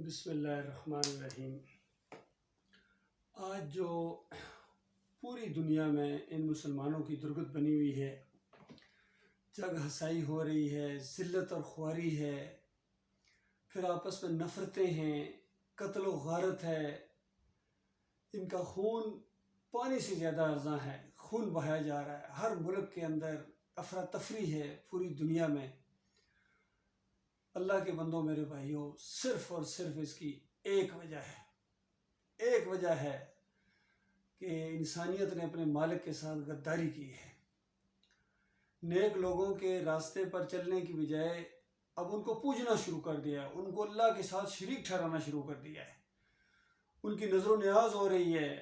بسم اللہ الرحمن الرحیم۔ آج جو پوری دنیا میں ان مسلمانوں کی درگت بنی ہوئی ہے، جگ ہنسائی ہو رہی ہے، ذلت اور خواری ہے، پھر آپس میں نفرتیں ہیں، قتل و غارت ہے، ان کا خون پانی سے زیادہ ارزاں ہے، خون بہایا جا رہا ہے، ہر ملک کے اندر افراتفری ہے پوری دنیا میں۔ اللہ کے بندوں میرے بھائیوں، صرف اور صرف اس کی ایک وجہ ہے کہ انسانیت نے اپنے مالک کے ساتھ غداری کی ہے۔ نیک لوگوں کے راستے پر چلنے کی بجائے اب ان کو پوجنا شروع کر دیا ہے، ان کو اللہ کے ساتھ شریک ٹھہرانا شروع کر دیا ہے، ان کی نظر و نیاز ہو رہی ہے،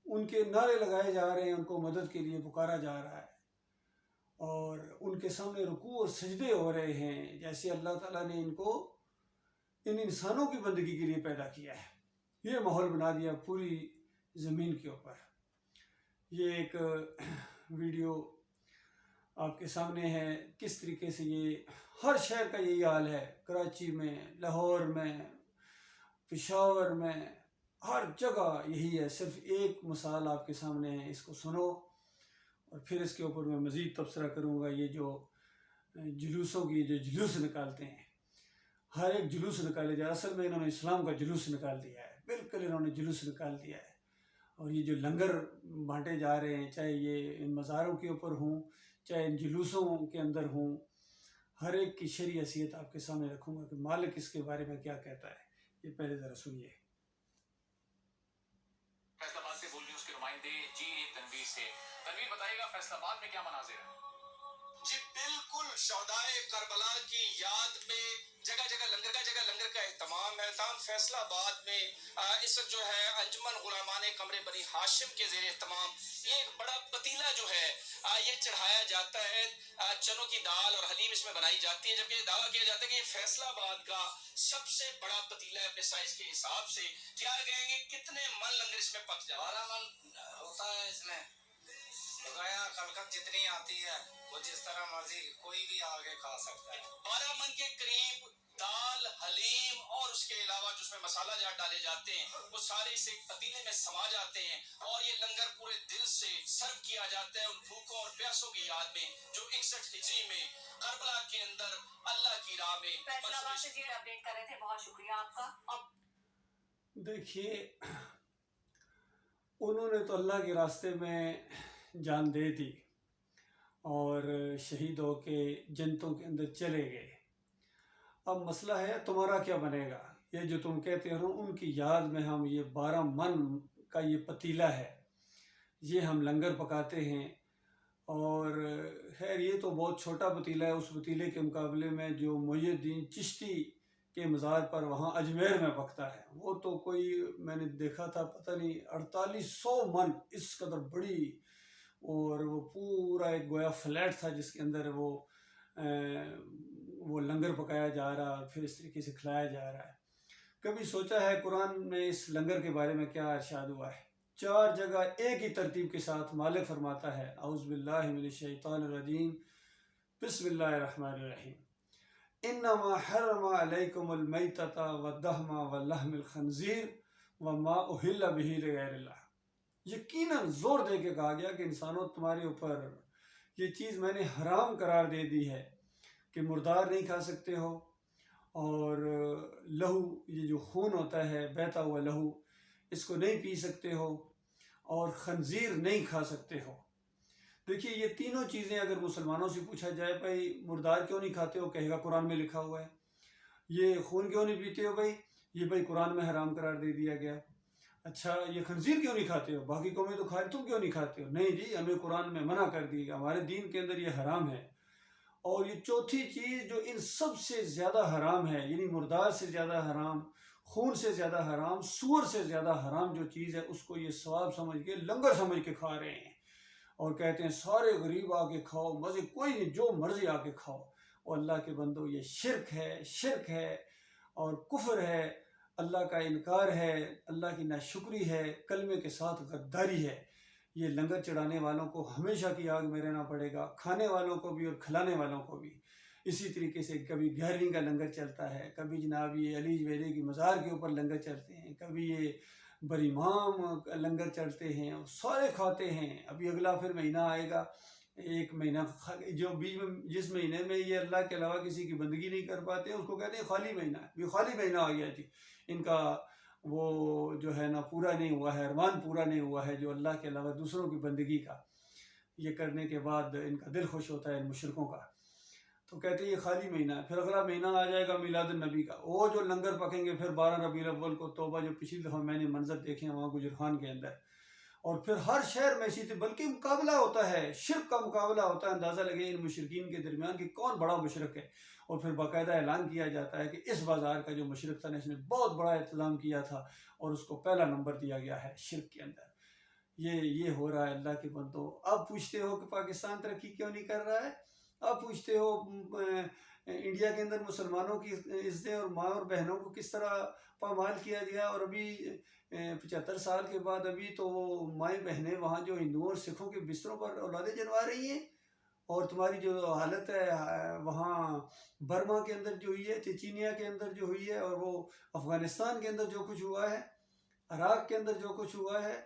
ان کے نعرے لگائے جا رہے ہیں، ان کو مدد کے لیے پکارا جا رہا ہے، اور ان کے سامنے رکوع اور سجدے ہو رہے ہیں، جیسے اللہ تعالیٰ نے ان کو ان انسانوں کی بندگی کے لیے پیدا کیا ہے۔ یہ ماحول بنا دیا پوری زمین کے اوپر۔ یہ ایک ویڈیو آپ کے سامنے ہے، کس طریقے سے یہ ہر شہر کا یہی حال ہے، کراچی میں، لاہور میں، پشاور میں، ہر جگہ یہی ہے۔ صرف ایک مثال آپ کے سامنے ہے، اس کو سنو اور پھر اس کے اوپر میں مزید تبصرہ کروں گا۔ یہ جو جلوسوں کی جو جلوس نکالتے ہیں، ہر ایک جلوس نکالے جائے، اصل میں انہوں نے اسلام کا جلوس نکال دیا ہے، بالکل انہوں نے جلوس نکال دیا ہے۔ اور یہ جو لنگر بانٹے جا رہے ہیں، چاہے یہ ان مزاروں کے اوپر ہوں، چاہے ان جلوسوں کے اندر ہوں، ہر ایک کی شرعی حیثیت آپ کے سامنے رکھوں گا کہ مالک اس کے بارے میں کیا کہتا ہے۔ یہ پہلے ذرا سنیے۔ فیصل آباد سے بول رہی ہوں، اس کے نمائندے جی تنویر سے۔ تنویر بتائیے گا فیصل آباد میں کیا مناظر ہے؟ جی بالکل، شہدائے کربلا کی یاد میں جگہ لنگر کا اہتمام ہے۔ تاہم فیصل آباد میں اس وقت جو ہے انجمن غلامان قمر بنی ہاشم کے زیر اہتمام یہ ایک بڑا پتیلا جو ہے یہ چڑھایا جاتا ہے، چنوں کی دال اور حلیم اس میں بنائی جاتی ہے، جبکہ یہ دعویٰ کیا جاتا ہے کہ یہ فیصل آباد کا سب سے بڑا پتیلا ہے اپنے سائز کے حساب سے۔ کیا کہیں گے کتنے من لنگر اس میں پک جاتا ہے؟ 12 من ہوتا ہے اس میں۔ بغایا خلقت جتنی آتی ہے وہ جس طرح مرضی کوئی بھی آگے کھا سکتا ہے۔ 12 من کے قریب دال، حلیم اور اس کے علاوہ جو اس میں مسالہ جات ڈالے جاتے ہیں وہ سارے اس ایک پتیلے میں سما جاتے ہیں، اور یہ لنگر پورے دل سے سرو کیا جاتا ہے ان بھوکوں اور پیاسوں کی یاد میں جو 61 ہجری میں کربلا کے اندر اللہ کی راہ میں۔ فیصل آباد سے جی اپڈیٹ کر رہے تھے، بہت شکریہ آپ کا۔ دیکھیے، انہوں نے تو اللہ کے راستے میں جان دے دی اور شہید ہو کے جنتوں کے اندر چلے گئے۔ اب مسئلہ ہے تمہارا کیا بنے گا؟ یہ جو تم کہتے ہو ان کی یاد میں ہم یہ 12 من کا یہ پتیلا ہے، یہ ہم لنگر پکاتے ہیں، اور خیر یہ تو بہت چھوٹا پتیلا ہے اس پتیلے کے مقابلے میں جو محی الدین چشتی کے مزار پر وہاں اجمیر میں پکتا ہے، وہ تو کوئی میں نے دیکھا تھا پتہ نہیں 4800 من، اس قدر بڑی، اور وہ پورا ایک گویا فلیٹ تھا جس کے اندر وہ لنگر پکایا جا رہا اور پھر اس طریقے سے کھلایا جا رہا ہے۔ کبھی سوچا ہے قرآن میں اس لنگر کے بارے میں کیا ارشاد ہوا ہے؟ 4 جگہ ایک ہی ترتیب کے ساتھ مالک فرماتا ہے، اعوذ باللہ من الشیطان الرجیم، بسم اللہ الرحمن الرحیم، انما حرم علیکم المیتۃ والدم ولحم الخنزیر وما اہل بہ لغیر اللہ۔ یقیناً زور دے کے کہا گیا کہ انسانوں تمہارے اوپر یہ چیز میں نے حرام قرار دے دی ہے کہ مردار نہیں کھا سکتے ہو، اور لہو، یہ جو خون ہوتا ہے بہتا ہوا لہو، اس کو نہیں پی سکتے ہو، اور خنزیر نہیں کھا سکتے ہو۔ دیکھیے یہ تینوں چیزیں اگر مسلمانوں سے پوچھا جائے بھائی مردار کیوں نہیں کھاتے ہو، کہے گا قرآن میں لکھا ہوا ہے۔ یہ خون کیوں نہیں پیتے ہو، بھائی قرآن میں حرام قرار دے دیا گیا۔ اچھا یہ خنزیر کیوں نہیں کھاتے ہو، باقی قومیں تو کھائے، تم کیوں نہیں کھاتے ہو؟ نہیں جی، ہمیں قرآن میں منع کر دی گیا، ہمارے دین کے اندر یہ حرام ہے۔ اور یہ چوتھی چیز جو ان سب سے زیادہ حرام ہے، یعنی مردار سے زیادہ حرام، خون سے زیادہ حرام، سور سے زیادہ حرام جو چیز ہے، اس کو یہ ثواب سمجھ کے لنگر سمجھ کے کھا رہے ہیں، اور کہتے ہیں سارے غریب آ کے کھاؤ، مزے کوئی نہیں، جو مرضی آ کے کھاؤ۔ اور اللہ کے بندو یہ شرک ہے اور کفر ہے، اللہ کا انکار ہے، اللہ کی ناشکری ہے، کلمے کے ساتھ غداری ہے۔ یہ لنگر چڑھانے والوں کو ہمیشہ کی آگ میں رہنا پڑے گا، کھانے والوں کو بھی اور کھلانے والوں کو بھی۔ اسی طریقے سے کبھی 11ویں کا لنگر چلتا ہے، کبھی جناب یہ علی ویلی کی مزار کے اوپر لنگر چلتے ہیں، کبھی یہ بریمام لنگر چلتے ہیں، سارے کھاتے ہیں۔ ابھی اگلا پھر مہینہ آئے گا، ایک مہینہ جو بیچ میں جس مہینے میں یہ اللہ کے علاوہ کسی کی بندگی نہیں کر پاتے ہیں اس کو کہتے ہیں خالی مہینہ ہے۔ یہ خالی مہینہ آ گیا جی، ان کا وہ جو ہے نا پورا نہیں ہوا ہے، ارمان پورا نہیں ہوا ہے جو اللہ کے علاوہ دوسروں کی بندگی کا، یہ کرنے کے بعد ان کا دل خوش ہوتا ہے ان مشرکوں کا، تو کہتے ہیں یہ خالی مہینہ ہے۔ پھر اگلا مہینہ آ جائے گا میلاد النبی کا، وہ جو لنگر پکیں گے پھر 12 ربیع الاول کو، توبہ جو پچھلی دفعہ میں نے منظر دیکھے ہیں وہاں گجرخان کے اندر، اور پھر ہر شہر میں اسی طرح، بلکہ مقابلہ ہوتا ہے، شرک کا مقابلہ ہوتا ہے، اندازہ لگے ان مشرکین کے درمیان کہ کون بڑا مشرک ہے، اور پھر باقاعدہ اعلان کیا جاتا ہے کہ اس بازار کا جو مشرک تھا اس نے بہت بڑا انتظام کیا تھا اور اس کو پہلا نمبر دیا گیا ہے شرک کے اندر۔ یہ ہو رہا ہے اللہ کے بندو۔ اب پوچھتے ہو کہ پاکستان ترقی کیوں نہیں کر رہا ہے، اب پوچھتے ہو انڈیا کے اندر مسلمانوں کی عزتیں اور ماں اور بہنوں کو کس طرح پامال کیا گیا، اور ابھی 75 سال کے بعد ابھی تو وہ مائیں بہنیں وہاں جو ہندوؤں اور سکھوں کے بستروں پر اولادیں جنوا رہی ہیں، اور تمہاری جو حالت ہے وہاں برما کے اندر جو ہوئی ہے، چچینیا کے اندر جو ہوئی ہے، اور وہ افغانستان کے اندر جو کچھ ہوا ہے، عراق کے اندر جو کچھ ہوا ہے،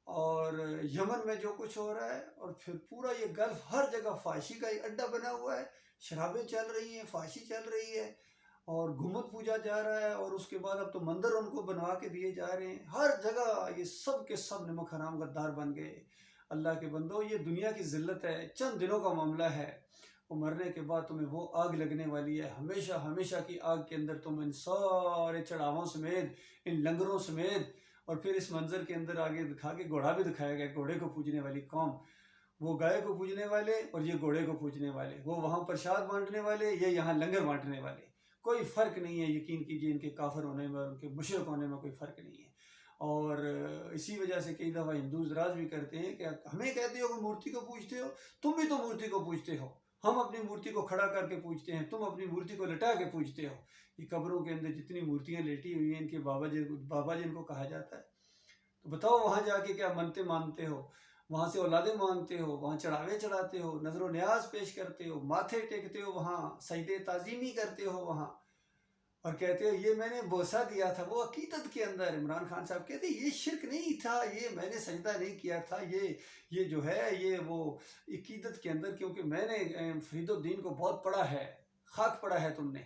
اور یمن میں جو کچھ ہو رہا ہے، اور پھر پورا یہ گلف ہر جگہ فحاشی کا ایک اڈا بنا ہوا ہے، شرابیں چل رہی ہیں، فحاشی چل رہی ہے، اور گھمت پوجا جا رہا ہے، اور اس کے بعد اب تو مندر ان کو بنوا کے دیے جا رہے ہیں، ہر جگہ یہ سب کے سب نمک حرام غدار بن گئے۔ اللہ کے بندو، یہ دنیا کی ذلت ہے، چند دنوں کا معاملہ ہے، وہ مرنے کے بعد تمہیں وہ آگ لگنے والی ہے، ہمیشہ ہمیشہ کی آگ کے اندر تم ان سارے چڑھاووں سمیت، ان لنگروں سمیت، اور پھر اس منظر کے اندر آگے دکھا کے گھوڑا بھی دکھایا گیا، گھوڑے کو پوجنے والی قوم، وہ گائے کو پوجنے والے اور یہ گھوڑے کو پوجنے والے، وہ وہاں پرشاد بانٹنے والے، یہ یہاں لنگر بانٹنے والے، کوئی فرق نہیں ہے، یقین کیجئے ان کے کافر ہونے میں اور ان کے مشرک ہونے میں کوئی فرق نہیں ہے۔ اور اسی وجہ سے کئی دفعہ ہندو اعتراض بھی کرتے ہیں کہ ہمیں کہتے ہو کہ مورتی کو پوجتے ہو، تم بھی تو مورتی کو پوجتے ہو، ہم اپنی مورتی کو کھڑا کر کے پوجتے ہیں، تم اپنی مورتی کو لٹا کے پوجتے ہو۔ یہ قبروں کے اندر جتنی مورتیاں لیٹی ہوئی ہیں ان کے بابا جن کو کہا جاتا ہے، تو بتاؤ وہاں جا کے کیا منتے مانتے ہو، وہاں سے اولادیں مانگتے ہو، وہاں چڑھاوے چڑھاتے ہو، نظر و نیاز پیش کرتے ہو، ماتھے ٹیکتے ہو، وہاں سجدے تعظیمی کرتے ہو وہاں، اور کہتے ہو یہ میں نے بوسہ دیا تھا، وہ عقیدت کے اندر عمران خان صاحب کہتے ہیں یہ شرک نہیں تھا، یہ میں نے سجدہ نہیں کیا تھا، یہ جو ہے یہ وہ عقیدت کے اندر، کیونکہ میں نے فرید الدین کو بہت پڑھا ہے، خاک پڑھا ہے تم نے،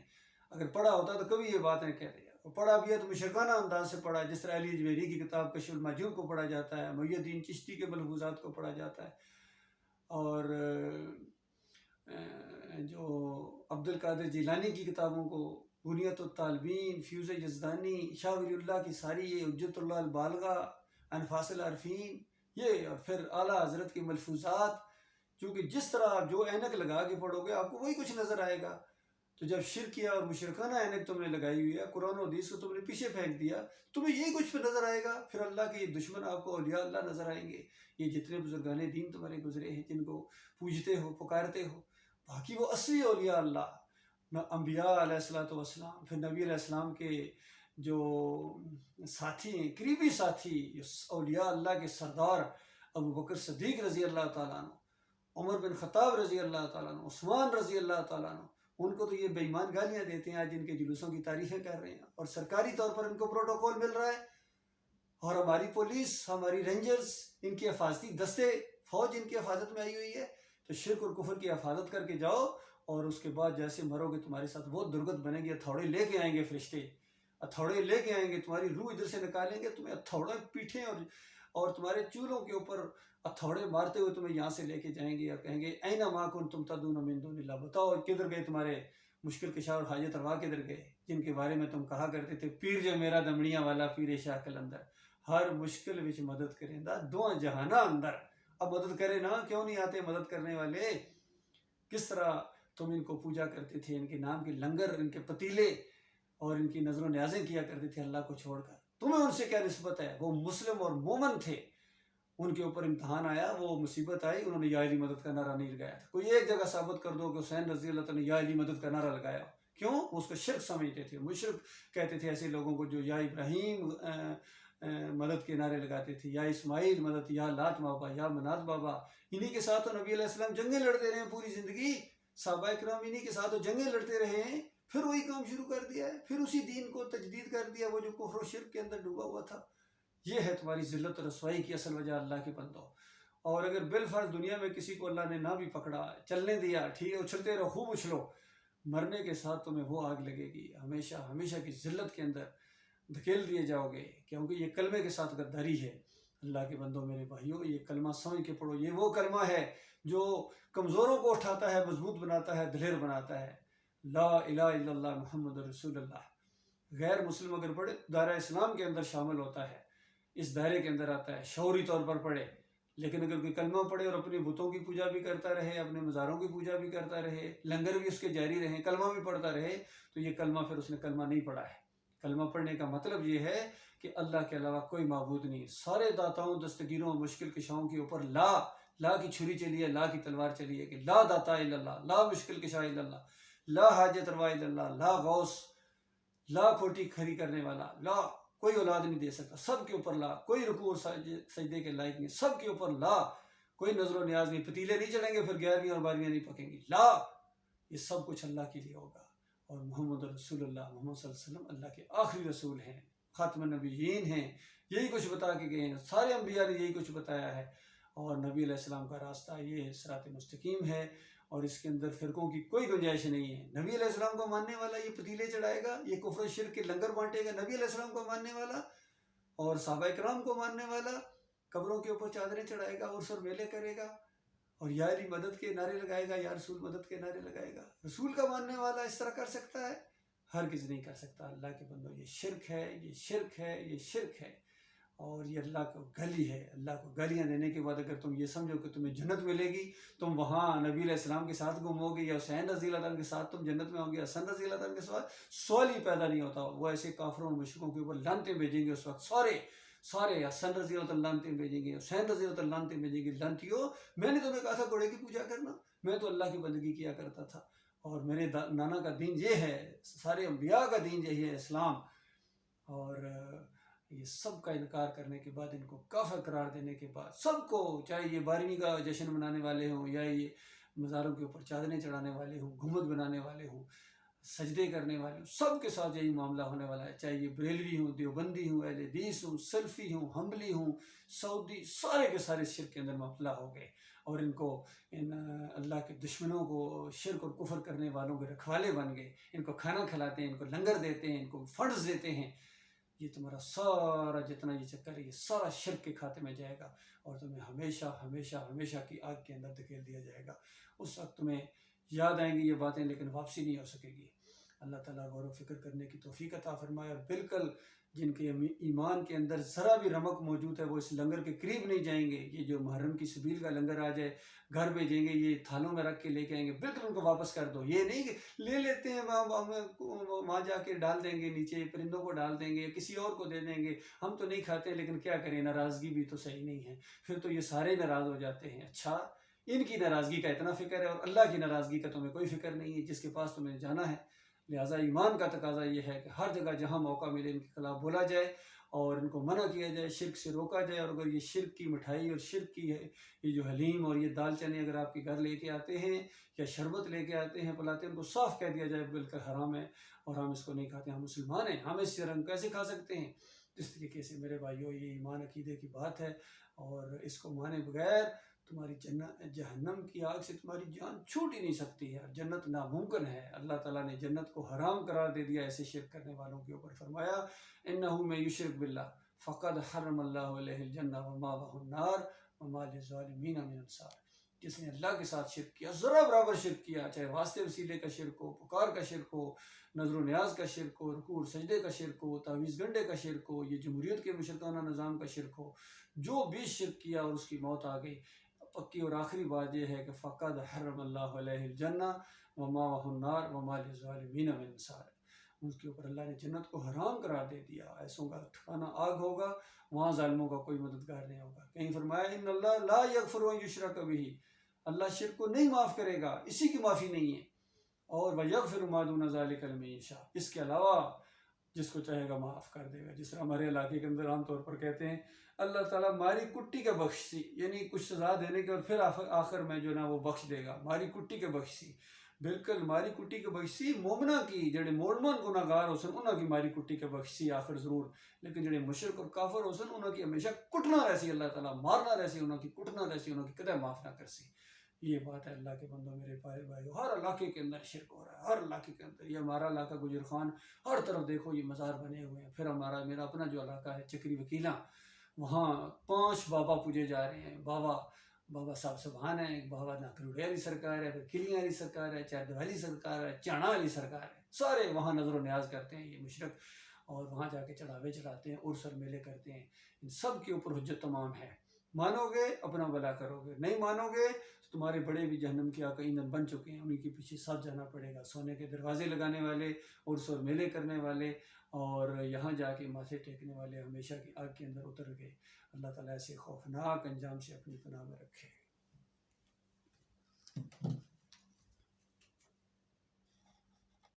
اگر پڑھا ہوتا تو کبھی یہ بات نہیں کہتے، پڑھا بھی ہے تو مشرکانہ انداز سے پڑھا ہے، جس طرح علی اجویری کی کتاب کشف المحجوب کو پڑھا جاتا ہے، محی الدین چشتی کے ملفوظات کو پڑھا جاتا ہے، اور جو عبد القادر جیلانی کی کتابوں کو، بنیت الطالبین، فیوز یزدانی، شاہ ولی اللہ کی ساری یہ حجت اللہ البالغہ، انفاس العارفین، یہ اور پھر اعلیٰ حضرت کے ملفوظات، چونکہ جس طرح آپ جو اینک لگا کے پڑھو گے آپ کو وہی کچھ نظر آئے گا، تو جب شرک کیا اور مشرکانہ اینک تم نے لگائی ہوئی ہے، قرآن و حدیث کو تم نے پیچھے پھینک دیا، تمہیں یہی کچھ پہ نظر آئے گا، پھر اللہ کے یہ دشمن آپ کو اولیاء اللہ نظر آئیں گے، یہ جتنے بزرگان دین تمہارے گزرے ہیں جن کو پوجتے ہو پکارتے ہو، باقی وہ اصلی اولیاء اللہ، انبیاء علیہ السلام، پھر نبی علیہ السلام کے جو ساتھی ہیں، قریبی ساتھی، اولیاء اللہ کے سردار ابو بکر صدیق رضی اللہ تعالیٰ عنہ، عمر بن خطاب رضی اللہ تعالیٰ عنہ، عثمان رضی اللہ تعالیٰ عنہ، ان کو تو یہ بے ایمان گالیاں دیتے ہیں، آج جن کے جلوسوں کی تعریفیں کر رہے ہیں، اور سرکاری طور پر ان کو پروٹوکول مل رہا ہے، اور ہماری پولیس، ہماری رینجرز، ان کی حفاظتی دستے، فوج ان کی حفاظت میں آئی ہوئی ہے، تو شرک اور کفر کی حفاظت کر کے جاؤ، اور اس کے بعد جیسے مرو گے تمہارے ساتھ وہ درگت بنے گی، ہتھوڑے لے کے آئیں گے فرشتے، ہتھوڑے لے کے آئیں گے، تمہاری روح ادھر سے نکالیں گے، تمہیں ہتھوڑے پیٹھیں اور تمہارے چولوں کے اوپر ہتھوڑے مارتے ہوئے تمہیں یہاں سے لے کے جائیں گے، اور کہیں گے این ما کنتم تدعون من دون اللہ، بتاؤ کدھر گئے تمہارے مشکل کشا اور حاجت روا کدھر گئے، جن کے بارے میں تم کہا کرتے تھے پیر جو میرا دمڑیاں والا پیر شاہ قلندر، ہر مشکل وچ مدد کریں دا دواں جہانہ اندر، اب مدد کرے نا، کیوں نہیں آتے مدد کرنے والے؟ کس طرح تم ان کو پوجا کرتے تھے، ان کے نام کے لنگر، ان کے پتیلے، اور ان کی نظر و نیازیں کیا کرتے تھے اللہ کو چھوڑ کر، تمہیں ان سے کیا نسبت ہے؟ وہ مسلم اور مومن تھے، ان کے اوپر امتحان آیا، وہ مصیبت آئی، انہوں نے یا علی مدد کا نعرہ نہیں لگایا تھا، کوئی ایک جگہ ثابت کر دو کہ حسین رضی اللہ تعالیٰ نے یا علی مدد کا نعرہ لگایا، کیوں؟ اس کو شرک سمجھتے تھے، مشرک کہتے تھے ایسے لوگوں کو جو یا ابراہیم مدد کے نعرے لگاتے تھے، یا اسماعیل مدد، یا لات بابا، یا منات بابا، انہی کے ساتھ تو نبی علیہ السلام جنگیں لڑتے رہے ہیں پوری زندگی، صحابہ کرام انہی کے ساتھ جنگیں لڑتے رہے ہیں، پھر وہی کام شروع کر دیا ہے، پھر اسی دین کو تجدید کر دیا وہ جو کفر و شرک کے اندر ڈوبا ہوا تھا۔ یہ ہے تمہاری ذلت و رسوائی کی اصل وجہ اللہ کے بندو۔ اور اگر بالفرض دنیا میں کسی کو اللہ نے نہ بھی پکڑا، چلنے دیا، ٹھیک ہے، اچھلتے رہو، خوب اچھلو، مرنے کے ساتھ تمہیں وہ آگ لگے گی، ہمیشہ ہمیشہ کی ذلت کے اندر دھکیل دیے جاؤ گے، کیونکہ یہ کلمے کے ساتھ غداری ہے۔ اللہ کے بندوں میرے بھائیوں، یہ کلمہ سمجھ کے پڑھو، یہ وہ کلمہ ہے جو کمزوروں کو اٹھاتا ہے، مضبوط بناتا ہے، دلیر بناتا ہے۔ لا الہ الا اللہ محمد رسول اللہ۔ غیر مسلم اگر پڑھے دائرہ اسلام کے اندر شامل ہوتا ہے، اس دائرے کے اندر آتا ہے، شعوری طور پر پڑھے۔ لیکن اگر کوئی کلمہ پڑھے اور اپنی بتوں کی پوجا بھی کرتا رہے، اپنے مزاروں کی پوجا بھی کرتا رہے، لنگر بھی اس کے جاری رہیں، کلمہ بھی پڑھتا رہے، تو یہ کلمہ پھر اس نے کلمہ نہیں پڑھا ہے۔ کلمہ پڑھنے کا مطلب یہ ہے کہ اللہ کے علاوہ کوئی معبود نہیں، سارے داتاؤں، دستگیروں، مشکل کشاؤں کے اوپر لا کی چھری چلی ہے، لا کی تلوار چلی ہے کہ لا داتا الا اللہ، لا مشکل کشا الا اللہ، لا حاجت روا الا اللہ، لا غوث، لا کھوٹی کھری کرنے والا، لا کوئی اولاد نہیں دے سکتا، سب کے اوپر لا، کوئی رکوع اور سجدے کے لائق نہیں، سب کے اوپر لا، کوئی نظر و نیاز نہیں، پتیلے نہیں چڑھیں گے پھر 11ویں اور 12ویں نہیں پکیں گی، لا، یہ سب کچھ اللہ کے لیے ہوگا۔ اور محمد رسول اللہ، محمد صلی اللہ علیہ وسلم اللہ کے آخری رسول ہیں، خاتم النبیین ہیں، یہی کچھ بتا کے گئے ہیں، سارے انبیاء نے یہی کچھ بتایا ہے۔ اور نبی علیہ السلام کا راستہ یہ صراط مستقیم ہے، اور اس کے اندر فرقوں کی کوئی گنجائش نہیں ہے۔ نبی علیہ السلام کو ماننے والا یہ پتیلے چڑھائے گا، یہ کفر و شرک کے لنگر بانٹے گا، نبی علیہ السلام کو ماننے والا اور صحابہ کرام کو ماننے والا قبروں کے اوپر چادریں چڑھائے گا، عرس اور میلے کرے گا، اور یا علی مدد کے نعرے لگائے گا، یا رسول مدد کے نعرے لگائے گا۔ رسول کا ماننے والا اس طرح کر سکتا ہے؟ ہرگز نہیں کر سکتا۔ اللہ کے بندو، یہ شرک ہے، یہ شرک ہے، یہ شرک ہے، اور یہ اللہ کو گالی ہے۔ اللہ کو گالیاں دینے کے بعد اگر تم یہ سمجھو کہ تمہیں جنت ملے گی، تم وہاں نبی علیہ السلام کے ساتھ گھومو گے، یا حسین رضی اللہ عنہ کے ساتھ تم جنت میں ہوں گے، حسن رضی اللہ عنہ کے ساتھ، سوال ہی پیدا نہیں ہوتا۔ وہ ایسے کافروں اور مشرکوں کے اوپر لعنتیں بھیجیں گے اس وقت، سارے حسن رضی اللہ عنہ لعنتیں بھیجیں گے، حسین رضی اللہ عنہ لعنتیں بھیجیں گے، لعنتیوں، میں نے تمہیں کہا تھا گھوڑے کی پوجا کرنا، میں تو اللہ کی بندگی کیا کرتا تھا، اور میرے نانا کا دین یہ ہے، سارے انبیاء کا دین یہی ہے، اسلام۔ اور یہ سب کا انکار کرنے کے بعد، ان کو کافر قرار دینے کے بعد، سب کو، چاہے یہ 12ویں کا جشن منانے والے ہوں، یا یہ مزاروں کے اوپر چادریں چڑھانے والے ہوں، گنبد بنانے والے ہوں، سجدے کرنے والے ہوں، سب کے ساتھ یہی معاملہ ہونے والا ہے، چاہے یہ بریلوی ہوں، دیوبندی ہوں، اہل حدیث ہوں، سلفی ہوں، حنبلی ہوں، سعودی، سارے کے سارے شرک کے اندر مبتلا ہو گئے، اور ان اللہ کے دشمنوں کو، شرک اور کفر کرنے والوں کے رکھوالے بن گئے، ان کو کھانا کھلاتے ہیں، ان کو لنگر دیتے ہیں، ان کو فنڈز دیتے ہیں۔ یہ تمہارا سارا جتنا یہ چکر ہے، یہ سارا شرک کے کھاتے میں جائے گا، اور تمہیں ہمیشہ ہمیشہ ہمیشہ کی آگ کے اندر دھکیل دیا جائے گا۔ اس وقت تمہیں یاد آئیں گی یہ باتیں، لیکن واپسی نہیں ہو سکے گی۔ اللہ تعالیٰ غور و فکر کرنے کی توفیق عطا فرمائے، اور بالکل جن کے ایمان کے اندر ذرا بھی رمق موجود ہے، وہ اس لنگر کے قریب نہیں جائیں گے۔ یہ جو محرم کی سبیل کا لنگر آ جائے، گھر بھیجیں گے، یہ تھالوں میں رکھ کے لے کے آئیں گے، بالکل ان کو واپس کر دو۔ یہ نہیں کہ لے لیتے ہیں، وہاں جا کے ڈال دیں گے، نیچے پرندوں کو ڈال دیں گے، کسی اور کو دے دیں گے، ہم تو نہیں کھاتے، لیکن کیا کریں، ناراضگی بھی تو صحیح نہیں ہے، پھر تو یہ سارے ناراض ہو جاتے ہیں۔ اچھا، ان کی ناراضگی کا اتنا فکر ہے، اور اللہ کی ناراضگی کا تمہیں کوئی فکر نہیں ہے، جس کے پاس تمہیں جانا ہے۔ لہٰذا ایمان کا تقاضا یہ ہے کہ ہر جگہ جہاں موقع ملے ان کے خلاف بولا جائے، اور ان کو منع کیا جائے، شرک سے روکا جائے۔ اور اگر یہ شرک کی مٹھائی اور شرک کی ہے، یہ جو حلیم اور یہ دال چنے اگر آپ کے گھر لے کے آتے ہیں، یا شربت لے کے آتے ہیں، پلاتے ہیں، ان کو صاف کہہ دیا جائے بالکل حرام ہے، اور ہم اس کو نہیں کھاتے، ہم مسلمان ہیں، ہم اس سے رنگ کیسے کھا سکتے ہیں؟ اس طریقے سے میرے بھائیوں، یہ ایمان عقیدے کی بات ہے، اور اس کو مانے بغیر تمہاری جہنم کی آگ سے تمہاری جان چھوٹ ہی نہیں سکتی ہے، جنت ناممکن ہے۔ اللہ تعالیٰ نے جنت کو حرام قرار دے دیا ایسے شرک کرنے والوں کے اوپر، فرمایا انہ من یشرک باللہ فقد حرم اللہ علیہ الجنہ ومأواہ النار وما للظالمین من انصار۔ جس نے اللہ کے ساتھ شرک کیا، ذرا برابر شرک کیا، چاہے واسطے وسیلے کا شرک ہو، پکار کا شرک ہو، نظر و نیاز کا شرک ہو، رکوع اور سجدے کا شرک ہو، تعویذ گنڈے کا شرک ہو، یہ جمہوریت کے مشرکانہ نظام کا شرک ہو، جو بھی شرک کیا اور اس کی موت آ گئی، پکی اور آخری بات یہ ہے کہ فقد حرم اللہ علیہ الجنہ ومأواہ النار وما للظالمین من انصار۔ ان کے اوپر اللہ نے جنت کو حرام قرار دے دیا، ایسوں کا ٹھکانہ آگ ہوگا، وہاں ظالموں کا کوئی مددگار نہیں ہوگا۔ کہیں فرمایا ان اللہ لا یغفر ان یشرک بہ، اللہ شرک کو نہیں معاف کرے گا، اسی کی معافی نہیں ہے، اور وَيَغْفِرُ مَا دُونَ ذَلِكَ لِمَن يَشَاءُ، اس کے علاوہ جس کو چاہے گا معاف کر دے گا۔ جس طرح ہمارے علاقے کے اندر عام طور پر کہتے ہیں اللہ تعالیٰ ماری کٹی کا بخشی، یعنی کچھ سزا دینے کے بعد پھر آخر میں جو نا وہ بخش دے گا، ماری کٹی کے بخشی، بالکل ماری کٹی کے بخشی مومنا کی جڑے مومن گناہگار ہوسن انہاں کی ماری کٹی کے بخشی آخر ضرور، لیکن جڑے مشرک اور کافر ہوسن انہاں کی ہمیشہ کٹنا رہسی، اللہ تعالیٰ مارنا رہسی، انہاں کی کٹنا رہسی، انہاں کی کدے معاف نہ کرسی۔ یہ بات ہے اللہ کے بندوں میرے پیارے بھائیو، ہر علاقے کے اندر شرک ہو رہا ہے، ہر علاقے کے اندر۔ یہ ہمارا علاقہ گجر خان، ہر طرف دیکھو یہ مزار بنے ہوئے ہیں۔ پھر میرا اپنا جو علاقہ ہے چکری وکیلاں، وہاں 5 بابا پوجے جا رہے ہیں۔ بابا صاحب سبحان ہے، ایک بابا ناکروڑے والی سرکار ہے، پھر کلیاں والی سرکار ہے، چاردہ والی سرکار ہے، چانا والی سرکار ہے، سارے وہاں نظر و نیاز کرتے ہیں یہ مشرک، اور وہاں جا کے چڑھاوے چڑھاتے ہیں، عرس اور میلے کرتے ہیں۔ ان سب کے اوپر حجت تمام ہے، مانو گے اپنا بھلا کرو گے، نہیں مانو گے تو تمہارے بڑے بھی جہنم کے آقا ایندھن بن چکے ہیں، انہیں کے پیچھے ساتھ جانا پڑے گا۔ سونے کے دروازے لگانے والے، عرس اور میلے کرنے والے، اور یہاں جا کے ماتھے ٹیکنے والے ہمیشہ کی آگ کے اندر اتر گئے۔ اللہ تعالیٰ ایسے خوفناک انجام سے اپنی پناہ میں رکھے۔